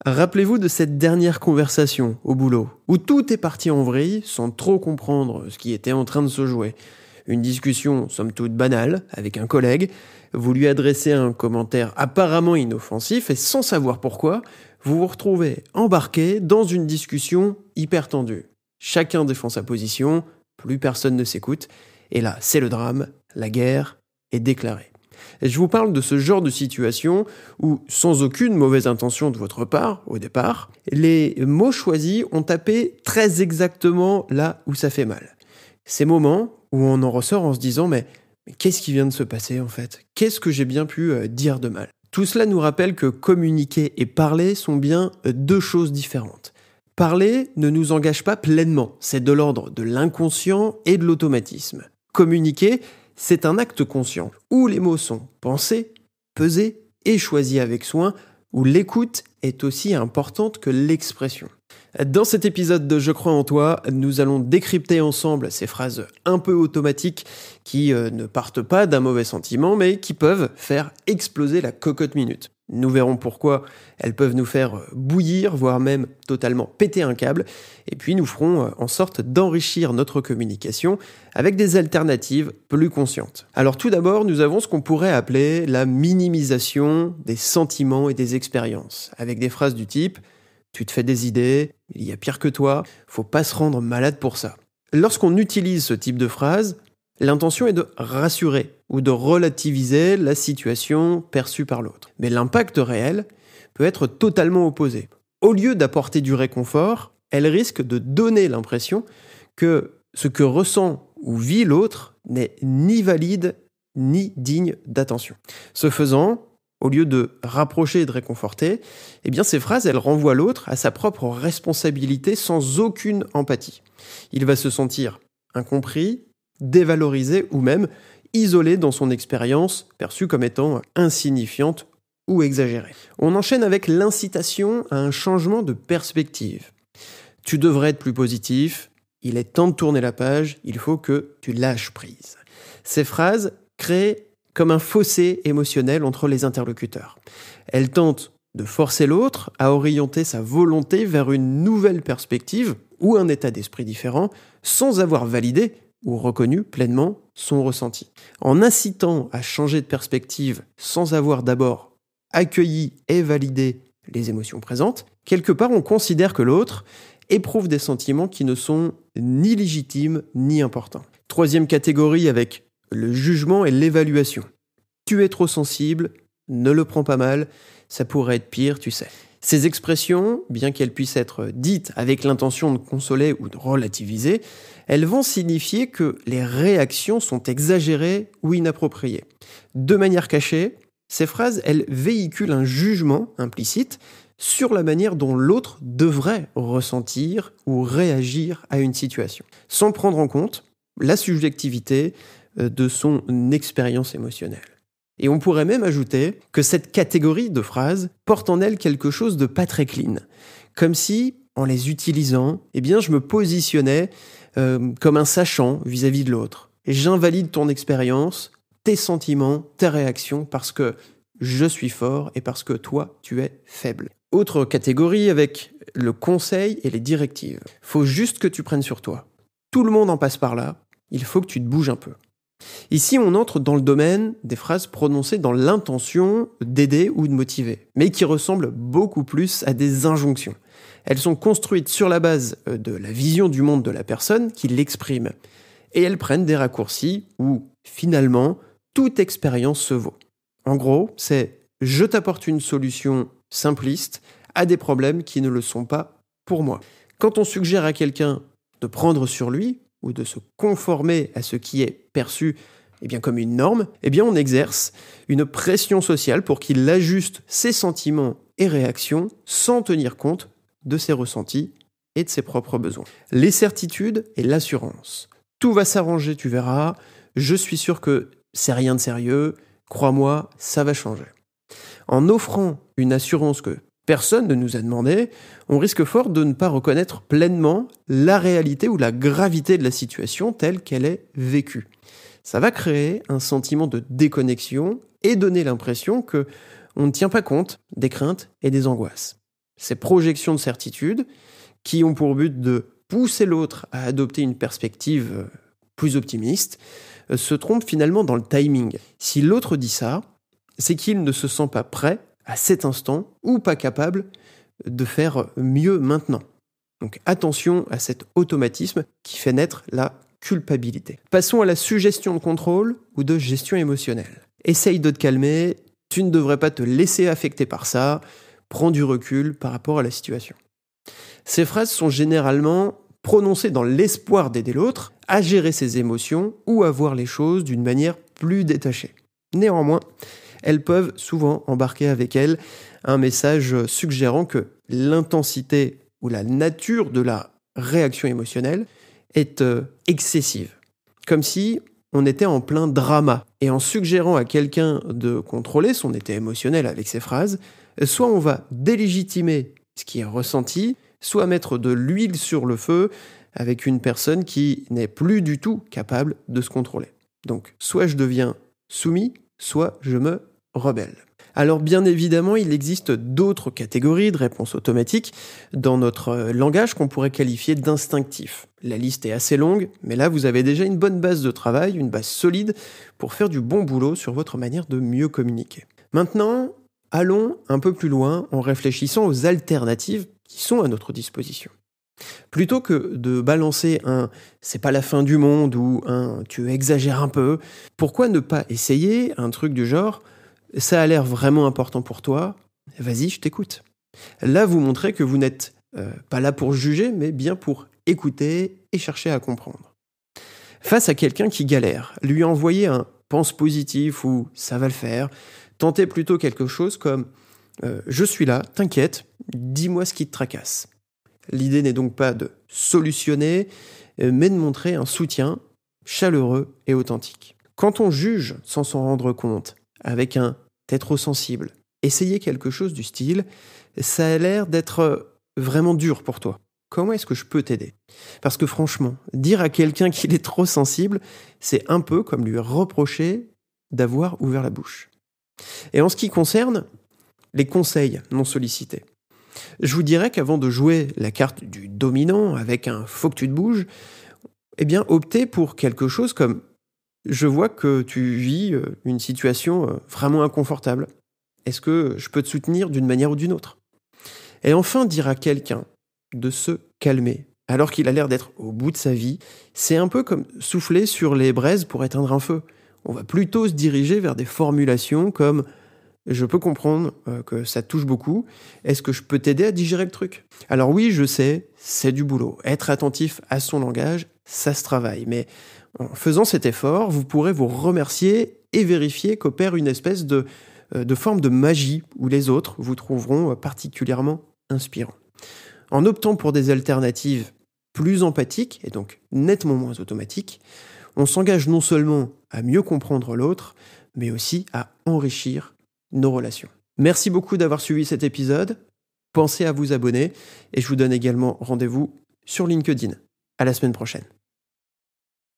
Rappelez-vous de cette dernière conversation au boulot, où tout est parti en vrille sans trop comprendre ce qui était en train de se jouer. Une discussion somme toute banale avec un collègue, vous lui adressez un commentaire apparemment inoffensif et sans savoir pourquoi, vous vous retrouvez embarqué dans une discussion hyper tendue. Chacun défend sa position, plus personne ne s'écoute, et là c'est le drame, la guerre est déclarée. Et je vous parle de ce genre de situation où, sans aucune mauvaise intention de votre part, au départ, les mots choisis ont tapé très exactement là où ça fait mal. Ces moments où on en ressort en se disant « mais qu'est-ce qui vient de se passer en fait ? Qu'est-ce que j'ai bien pu dire de mal ?» Tout cela nous rappelle que communiquer et parler sont bien deux choses différentes. Parler ne nous engage pas pleinement, c'est de l'ordre de l'inconscient et de l'automatisme. Communiquer, c'est un acte conscient, où les mots sont pensés, pesés et choisis avec soin, où l'écoute est aussi importante que l'expression. Dans cet épisode de Je crois en toi, nous allons décrypter ensemble ces phrases un peu automatiques qui ne partent pas d'un mauvais sentiment, mais qui peuvent faire exploser la cocotte minute. Nous verrons pourquoi elles peuvent nous faire bouillir, voire même totalement péter un câble. Et puis nous ferons en sorte d'enrichir notre communication avec des alternatives plus conscientes. Alors tout d'abord, nous avons ce qu'on pourrait appeler la minimisation des sentiments et des expériences, avec des phrases du type « tu te fais des idées, il y a pire que toi, faut pas se rendre malade pour ça ». Lorsqu'on utilise ce type de phrase, l'intention est de rassurer ou de relativiser la situation perçue par l'autre. Mais l'impact réel peut être totalement opposé. Au lieu d'apporter du réconfort, elle risque de donner l'impression que ce que ressent ou vit l'autre n'est ni valide ni digne d'attention. Ce faisant, au lieu de rapprocher et de réconforter, ces phrases, elles renvoient l'autre à sa propre responsabilité sans aucune empathie. Il va se sentir incompris, dévalorisé ou même isolé dans son expérience, perçue comme étant insignifiante ou exagérée. On enchaîne avec l'incitation à un changement de perspective. Tu devrais être plus positif, il est temps de tourner la page, il faut que tu lâches prise. Ces phrases créent comme un fossé émotionnel entre les interlocuteurs. Elles tentent de forcer l'autre à orienter sa volonté vers une nouvelle perspective ou un état d'esprit différent sans avoir validé ou reconnu pleinement son ressenti. En incitant à changer de perspective sans avoir d'abord accueilli et validé les émotions présentes, quelque part on considère que l'autre éprouve des sentiments qui ne sont ni légitimes ni importants. Troisième catégorie avec le jugement et l'évaluation. Tu es trop sensible, ne le prends pas mal, ça pourrait être pire, tu sais. Ces expressions, bien qu'elles puissent être dites avec l'intention de consoler ou de relativiser, elles vont signifier que les réactions sont exagérées ou inappropriées. De manière cachée, ces phrases, elles véhiculent un jugement implicite sur la manière dont l'autre devrait ressentir ou réagir à une situation, sans prendre en compte la subjectivité de son expérience émotionnelle. Et on pourrait même ajouter que cette catégorie de phrases porte en elle quelque chose de pas très clean. Comme si, en les utilisant, je me positionnais comme un sachant vis-à-vis de l'autre. Et j'invalide ton expérience, tes sentiments, tes réactions, parce que je suis fort et parce que toi, tu es faible. Autre catégorie avec le conseil et les directives. Faut juste que tu prennes sur toi. Tout le monde en passe par là, il faut que tu te bouges un peu. Ici, on entre dans le domaine des phrases prononcées dans l'intention d'aider ou de motiver, mais qui ressemblent beaucoup plus à des injonctions. Elles sont construites sur la base de la vision du monde de la personne qui l'exprime. Et elles prennent des raccourcis où, finalement, toute expérience se vaut. En gros, c'est « je t'apporte une solution simpliste à des problèmes qui ne le sont pas pour moi ». Quand on suggère à quelqu'un de prendre sur lui, ou de se conformer à ce qui est perçu comme une norme, on exerce une pression sociale pour qu'il ajuste ses sentiments et réactions sans tenir compte de ses ressentis et de ses propres besoins. Les certitudes et l'assurance. Tout va s'arranger, tu verras. Je suis sûr que c'est rien de sérieux. Crois-moi, ça va changer. En offrant une assurance que personne ne nous a demandé, on risque fort de ne pas reconnaître pleinement la réalité ou la gravité de la situation telle qu'elle est vécue. Ça va créer un sentiment de déconnexion et donner l'impression qu'on ne tient pas compte des craintes et des angoisses. Ces projections de certitude, qui ont pour but de pousser l'autre à adopter une perspective plus optimiste, se trompent finalement dans le timing. Si l'autre dit ça, c'est qu'il ne se sent pas prêt à cet instant ou pas capable de faire mieux maintenant. Donc attention à cet automatisme qui fait naître la culpabilité. Passons à la suggestion de contrôle ou de gestion émotionnelle. Essaye de te calmer, tu ne devrais pas te laisser affecter par ça, prends du recul par rapport à la situation. Ces phrases sont généralement prononcées dans l'espoir d'aider l'autre à gérer ses émotions ou à voir les choses d'une manière plus détachée. Néanmoins, elles peuvent souvent embarquer avec elles un message suggérant que l'intensité ou la nature de la réaction émotionnelle est excessive. Comme si on était en plein drama. Et en suggérant à quelqu'un de contrôler son état émotionnel avec ces phrases, soit on va délégitimer ce qui est ressenti, soit mettre de l'huile sur le feu avec une personne qui n'est plus du tout capable de se contrôler. Donc, soit je deviens soumis, soit je me rebelle. Alors bien évidemment, il existe d'autres catégories de réponses automatiques dans notre langage qu'on pourrait qualifier d'instinctif. La liste est assez longue, mais là vous avez déjà une bonne base de travail, une base solide pour faire du bon boulot sur votre manière de mieux communiquer. Maintenant, allons un peu plus loin en réfléchissant aux alternatives qui sont à notre disposition. Plutôt que de balancer un « c'est pas la fin du monde » ou un « tu exagères un peu », pourquoi ne pas essayer un truc du genre « ça a l'air vraiment important pour toi, vas-y, je t'écoute ». Là, vous montrez que vous n'êtes pas là pour juger, mais bien pour écouter et chercher à comprendre. Face à quelqu'un qui galère, lui envoyer un « pense positif » ou « ça va le faire », tentez plutôt quelque chose comme « je suis là, t'inquiète, dis-moi ce qui te tracasse ». L'idée n'est donc pas de solutionner, mais de montrer un soutien chaleureux et authentique. Quand on juge sans s'en rendre compte, avec un « t'es trop sensible », essayez quelque chose du style « ça a l'air d'être vraiment dur pour toi. Comment est-ce que je peux t'aider ?» Parce que franchement, dire à quelqu'un qu'il est trop sensible, c'est un peu comme lui reprocher d'avoir ouvert la bouche. Et en ce qui concerne les conseils non sollicités, je vous dirais qu'avant de jouer la carte du dominant avec un « faut que tu te bouges », eh bien optez pour quelque chose comme « je vois que tu vis une situation vraiment inconfortable. Est-ce que je peux te soutenir d'une manière ou d'une autre ?» Et enfin, dire à quelqu'un de se calmer alors qu'il a l'air d'être au bout de sa vie, c'est un peu comme souffler sur les braises pour éteindre un feu. On va plutôt se diriger vers des formulations comme « je peux comprendre que ça te touche beaucoup, est-ce que je peux t'aider à digérer le truc ?» Alors oui, je sais, c'est du boulot. Être attentif à son langage, ça se travaille. Mais en faisant cet effort, vous pourrez vous remercier et vérifier qu'opère une espèce de forme de magie où les autres vous trouveront particulièrement inspirant. En optant pour des alternatives plus empathiques et donc nettement moins automatiques, on s'engage non seulement à mieux comprendre l'autre, mais aussi à enrichir nos relations. Merci beaucoup d'avoir suivi cet épisode. Pensez à vous abonner et je vous donne également rendez-vous sur LinkedIn. À la semaine prochaine.